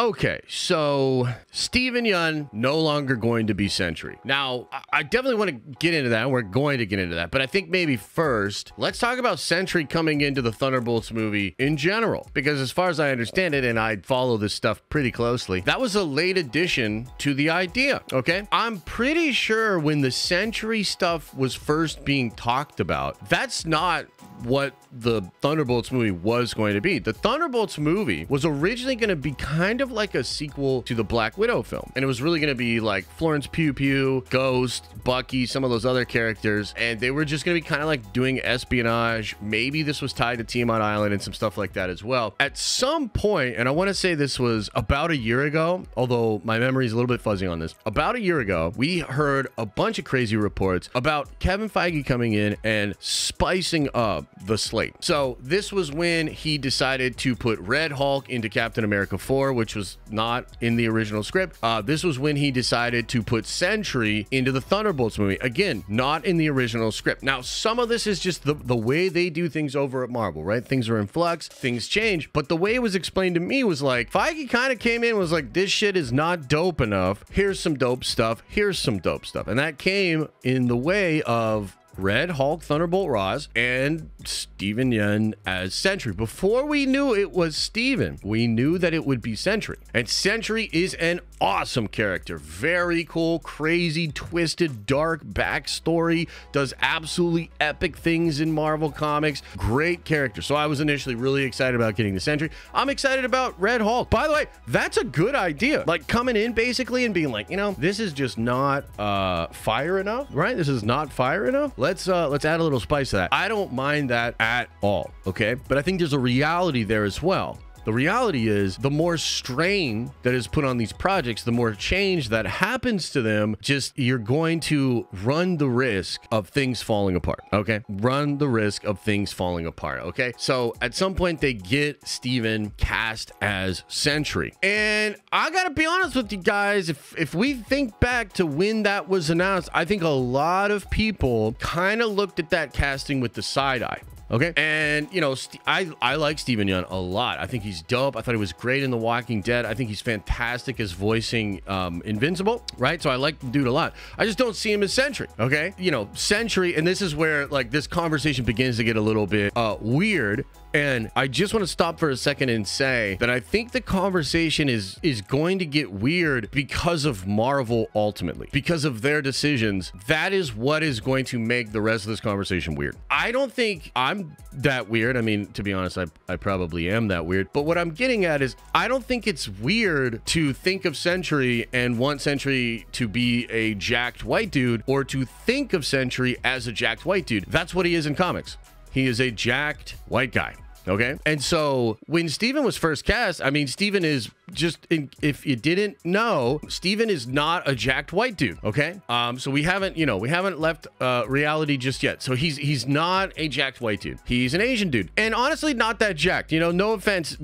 Okay, so Steven Yeun no longer going to be Sentry. Now, I definitely want to get into that, and we're going to get into that, but I think maybe first, let's talk about Sentry coming into the Thunderbolts movie in general, because as far as I understand it, and I follow this stuff pretty closely, that was a late addition to the idea, okay? I'm pretty sure when the Sentry stuff was first being talked about, that's not what the Thunderbolts movie was going to be. The Thunderbolts movie was originally going to be kind of like a sequel to the Black Widow film. And it was really going to be like Florence Pugh Pugh, Ghost, Bucky, some of those other characters. And they were just going to be kind of like doing espionage. Maybe this was tied to Tiamat Island and some stuff like that as well. At some point, and I want to say this was about a year ago, although my memory is a little bit fuzzy on this. About a year ago, we heard a bunch of crazy reports about Kevin Feige coming in and spicing up the slate. So this was when he decided to put Red Hulk into Captain America 4, which was not in the original script. This was when he decided to put Sentry into the Thunderbolts movie. Again, not in the original script. Now, some of this is just the way they do things over at Marvel, right? Things are in flux, things change. But the way it was explained to me was like, Feige kind of came in and was like, this shit is not dope enough. Here's some dope stuff. Here's some dope stuff. And that came in the way of Red Hulk, Thunderbolt Ross, and Steven Yeun as Sentry. Before we knew it was Steven, we knew that it would be Sentry. And Sentry is an awesome character. Very cool, crazy, twisted, dark backstory. Does absolutely epic things in Marvel Comics. Great character. So I was initially really excited about getting the Sentry. I'm excited about Red Hulk. By the way, that's a good idea. Like coming in basically and being like, you know, this is just not fire enough, right? This is not fire enough. Let's add a little spice to that. I don't mind that at all, okay? But I think there's a reality there as well. The reality is the more strain that is put on these projects, the more change that happens to them, just you're going to run the risk of things falling apart, okay? Run the risk of things falling apart, okay? So at some point they get Steven cast as Sentry. And I gotta be honest with you guys, if we think back to when that was announced, I think a lot of people kind of looked at that casting with the side eye. Okay. And, you know, I like Steven Yeun a lot. I think he's dope. I thought he was great in The Walking Dead. I think he's fantastic as voicing Invincible, right? So I like the dude a lot. I just don't see him as Sentry, okay? You know, Sentry, and this is where, like, this conversation begins to get a little bit weird. And I just want to stop for a second and say that I think the conversation is going to get weird because of Marvel ultimately, because of their decisions. That is what is going to make the rest of this conversation weird. I don't think I'm that weird. I mean, to be honest, I probably am that weird. But what I'm getting at is I don't think it's weird to think of Sentry and want Sentry to be a jacked white dude, or to think of Sentry as a jacked white dude. That's what he is in comics. He is a jacked white guy. Okay. And so when Steven was first cast, I mean, Steven is just, if you didn't know, Steven is not a jacked white dude. Okay. So we haven't left reality just yet. So he's not a jacked white dude. He's an Asian dude, and honestly, not that jacked, you know, no offense,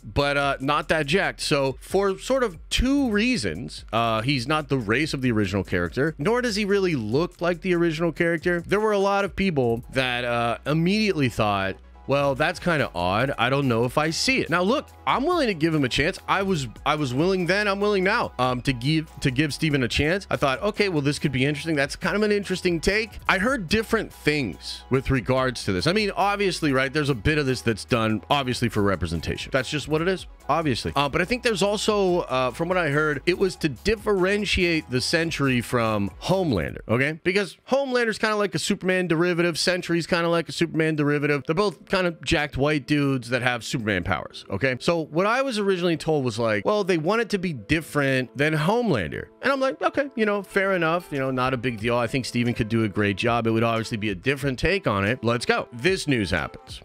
but not that jacked. So for sort of two reasons, he's not the race of the original character, nor does he really look like the original character. There were a lot of people that immediately thought, well, that's kind of odd. I don't know if I see it. Now, look, I'm willing to give him a chance. I was willing then. I'm willing now to give Steven a chance. I thought, okay, well, this could be interesting. That's kind of an interesting take. I heard different things with regards to this. I mean, obviously, right, there's a bit of this that's done, obviously, for representation. That's just what it is, obviously. But I think there's also, from what I heard, it was to differentiate the Sentry from Homelander, okay? Because Homelander's kind of like a Superman derivative. Sentry's kind of like a Superman derivative. They're both kind of jacked white dudes that have Superman powers, okay? So what I was originally told was like, well, they want it to be different than Homelander. And I'm like, okay, you know, fair enough, you know, not a big deal. I think Steven could do a great job. It would obviously be a different take on it. Let's go. This news happens.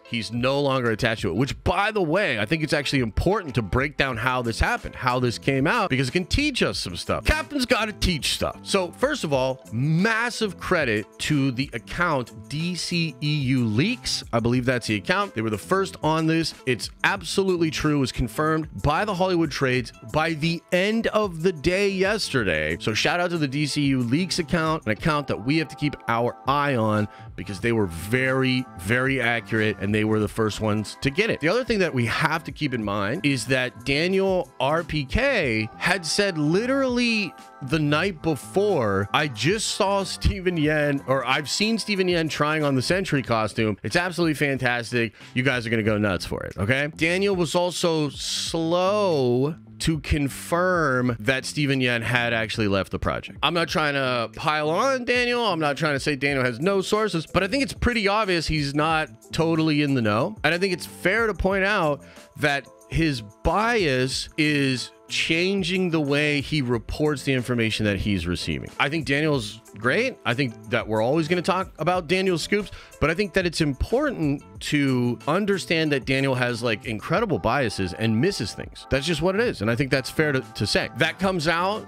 He's no longer attached to it, which, by the way, I think it's actually important to break down how this happened, how this came out, because it can teach us some stuff. Captain's got to teach stuff. So first of all, massive credit to the account DCEU Leaks. I believe that's the account. They were the first on this. It's absolutely true. It was confirmed by the Hollywood Trades by the end of the day yesterday. So shout out to the DCU Leaks account, an account that we have to keep our eye on because they were very, very accurate and they were the first ones to get it. The other thing that we have to keep in mind is that Daniel RPK had said literally the night before, I just saw Steven Yeun, or I've seen Steven Yeun trying on the Sentry costume. It's absolutely fantastic. You guys are going to go nuts for it, okay? Daniel was also slow to confirm that Steven Yeun had actually left the project. I'm not trying to pile on Daniel. I'm not trying to say Daniel has no sources, but I think it's pretty obvious he's not totally in the know. And I think it's fair to point out that his bias is changing the way he reports the information that he's receiving. I think Daniel's great. I think that we're always going to talk about Daniel's scoops, but I think that it's important to understand that Daniel has like incredible biases and misses things. That's just what it is. And I think that's fair to say. That comes out,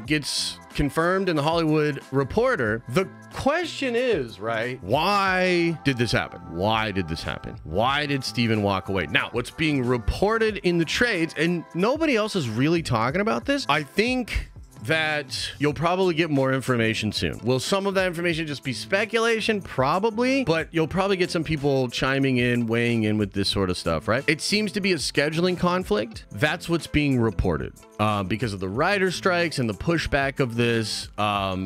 gets confirmed in the Hollywood Reporter. The question is, right, why did this happen? Why did this happen? Why did Steven walk away? Now, what's being reported in the trades, and nobody else is really talking about this, I think that you'll probably get more information soon. Will some of that information just be speculation? Probably, but you'll probably get some people chiming in, weighing in with this sort of stuff, right? It seems to be a scheduling conflict. That's what's being reported. Because of the writer strikes and the pushback of this,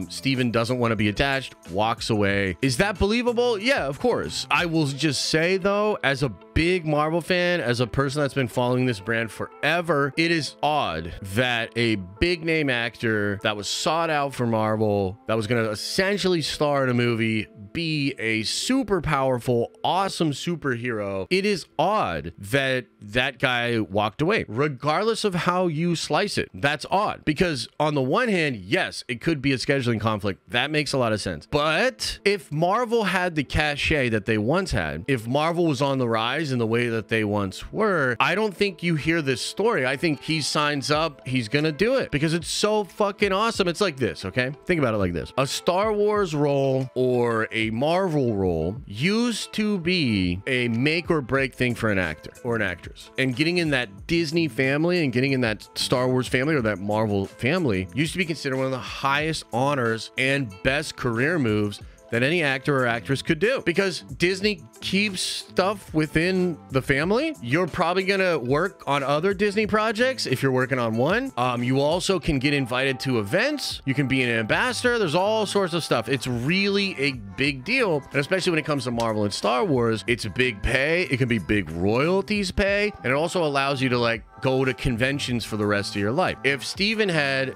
Steven doesn't want to be attached, walks away. Is that believable? Yeah, of course. I will just say though, as a big Marvel fan, as a person that's been following this brand forever, it is odd that a big name actor that was sought out for Marvel, that was going to essentially star in a movie, be a super powerful, awesome superhero, it is odd that that guy walked away, regardless of how you slice it. That's odd, because on the one hand, yes, it could be a scheduling conflict. That makes a lot of sense. But if Marvel had the cachet that they once had, if Marvel was on the rise in the way that they once were, I don't think you hear this story. I think he signs up, he's gonna do it because it's so fucking awesome. It's like this, okay? Think about it like this. A Star Wars role or a Marvel role used to be a make or break thing for an actor or an actress. And getting in that Disney family and getting in that Star Wars family or that Marvel family used to be considered one of the highest honors and best career moves that any actor or actress could do, because Disney keeps stuff within the family. You're probably gonna work on other Disney projects if you're working on one. You also can get invited to events. You can be an ambassador. There's all sorts of stuff. It's really a big deal. And especially when it comes to Marvel and Star Wars, it's a big pay. It can be big royalties pay. And it also allows you to like go to conventions for the rest of your life. If Steven had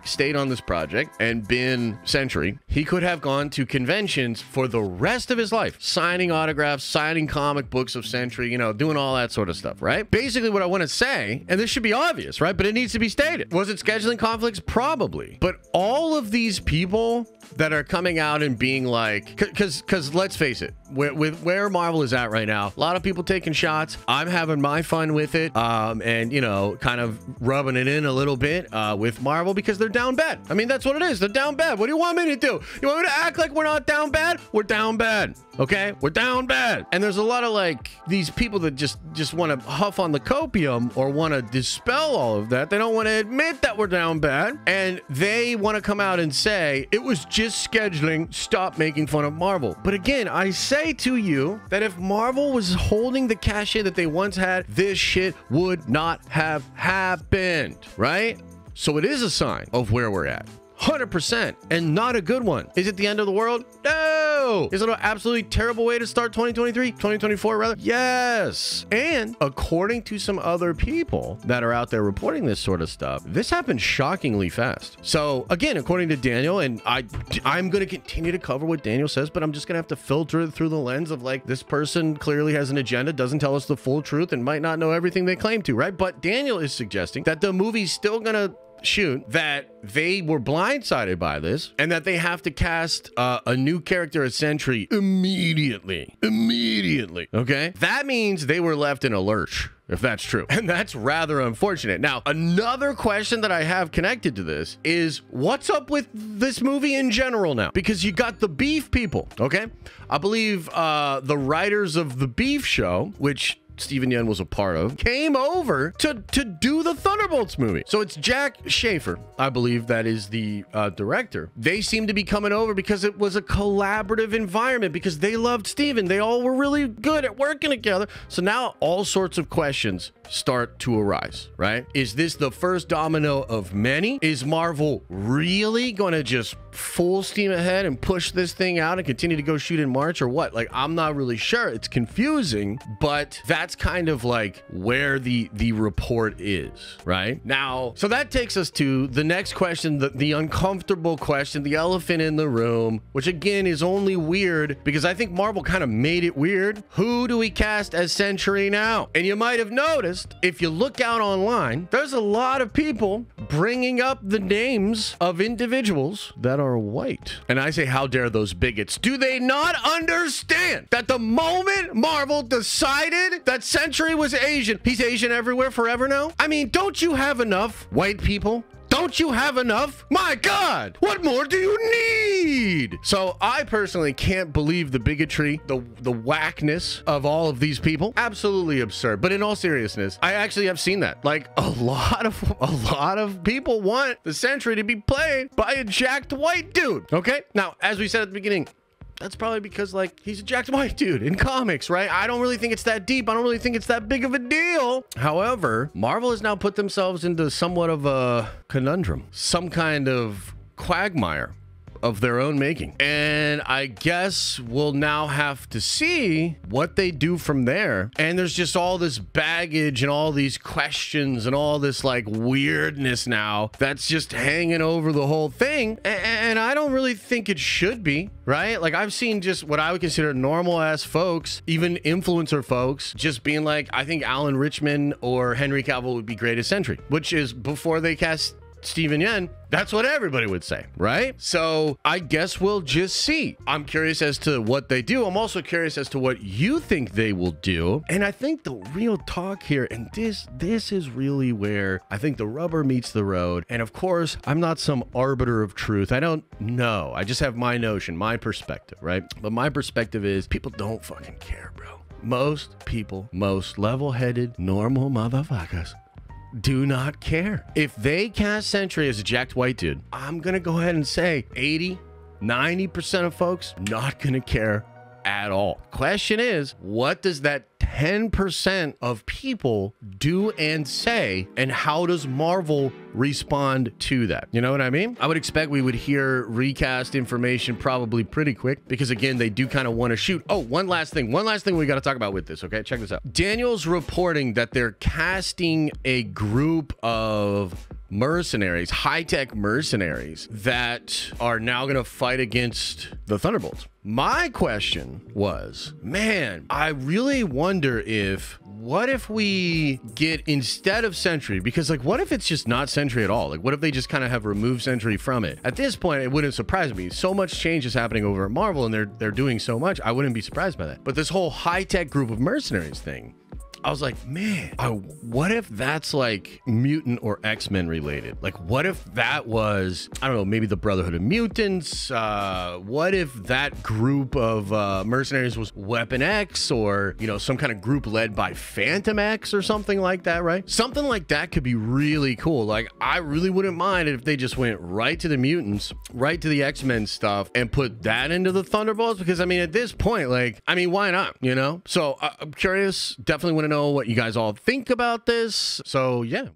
stayed on this project and been Sentry, he could have gone to conventions for the rest of his life, signing autographs, signing comic books of Sentry, you know, doing all that sort of stuff, right? Basically what I want to say, and this should be obvious, right? But it needs to be stated. Was it scheduling conflicts? Probably. But all of these people that are coming out and being like, because let's face it, with where Marvel is at right now, a lot of people taking shots. I'm having my fun with it, and you know, kind of rubbing it in a little bit with Marvel because they're down bad. I mean, that's what it is. They're down bad. What do you want me to do? You want me to act like we're not down bad? We're down bad. Okay, we're down bad. And there's a lot of like these people that just want to huff on the copium or want to dispel all of that. They don't want to admit that we're down bad, and they want to come out and say it was just scheduling. Stop making fun of Marvel. But again, I say to you that if Marvel was holding the cachet that they once had, this shit would not have happened, right? So it is a sign of where we're at. 100%, and not a good one. Is it the end of the world? No. Is it an absolutely terrible way to start 2023? 2024 rather? Yes. And according to some other people that are out there reporting this sort of stuff, this happened shockingly fast. So again, according to Daniel, and I'm going to continue to cover what Daniel says, but I'm just going to have to filter it through the lens of like, this person clearly has an agenda, doesn't tell us the full truth, and might not know everything they claim to, right? But Daniel is suggesting that the movie's still going to shoot, that they were blindsided by this, and that they have to cast a new character as Sentry immediately. Okay, that means they were left in a lurch, if that's true, and that's rather unfortunate. Now, another question that I have connected to this is, what's up with this movie in general now? Because you got the Beef people, okay? I believe the writers of the Beef show, which Steven Yeun was a part of, came over to do the Thunderbolts movie. So it's Jack Schaefer, I believe that is the director. They seem to be coming over because it was a collaborative environment, because they loved Steven. They all were really good at working together. So now all sorts of questions start to arise, right? Is this the first domino of many? Is Marvel really going to just full steam ahead and push this thing out and continue to go shoot in March, or what? Like, I'm not really sure. It's confusing, but that's kind of like where the report is right now. So that takes us to the next question, the uncomfortable question, the elephant in the room, which again is only weird because I think Marvel kind of made it weird. Who do we cast as Sentry now? And you might have noticed, if you look out online, there's a lot of people bringing up the names of individuals that are white. And I say, how dare those bigots? Do they not understand that the moment Marvel decided that Sentry was Asian, he's Asian everywhere forever now? I mean, don't you have enough white people? Don't you have enough? My God, what more do you need? So I personally can't believe the bigotry, the whackness of all of these people. Absolutely absurd. But in all seriousness, I actually have seen that. Like, a lot of people want the Sentry to be played by a jacked white dude. Okay, now as we said at the beginning, that's probably because, like, he's a jacked white dude in comics, right? I don't really think it's that deep. I don't really think it's that big of a deal. However, Marvel has now put themselves into somewhat of a conundrum, some kind of quagmire of their own making. And I guess we'll now have to see what they do from there. And there's just all this baggage and all these questions and all this like weirdness now that's just hanging over the whole thing. And I don't really think it should be, right? Like, I've seen just what I would consider normal ass folks, even influencer folks, just being like, I think Alan Rickman or Henry Cavill would be great as Sentry, which is before they cast Steven Yeun. That's what everybody would say, right? So I guess we'll just see. I'm curious as to what they do. I'm also curious as to what you think they will do. And I think the real talk here, and this is really where I think the rubber meets the road. And of course, I'm not some arbiter of truth. I don't know. I just have my notion, my perspective, right? But my perspective is people don't fucking care, bro. Most people, most level-headed, normal motherfuckers do not care. If they cast Sentry as a jacked white dude, I'm gonna go ahead and say 80-90% of folks not gonna care at all. Question is, what does that 10% of people do and say, and how does Marvel respond to that? You know what I mean? I would expect we would hear recast information probably pretty quick, because again, they do kind of want to shoot. Oh, one last thing we got to talk about with this. Okay, check this out. Daniel's reporting that they're casting a group of mercenaries, high-tech mercenaries that are now going to fight against the Thunderbolts. My question was, man, I really wonder what if we get, instead of Sentry, because like, what if it's just not Sentry at all? Like, what if they just kind of have removed Sentry from it? At this point, it wouldn't surprise me. So much change is happening over at Marvel, and they're doing so much. I wouldn't be surprised by that. But this whole high-tech group of mercenaries thing, I was like, man, what if that's like mutant or X-Men related? Like, what if that was, I don't know, maybe the Brotherhood of Mutants? What if that group of mercenaries was Weapon X, or, you know, some kind of group led by Phantom X or something like that, right? Something like that could be really cool. Like, I really wouldn't mind if they just went right to the mutants, right to the X-Men stuff, and put that into the Thunderbolts, because I mean, at this point, like, I mean, why not, you know? So I'm curious, definitely want to know what you guys all think about this. So yeah.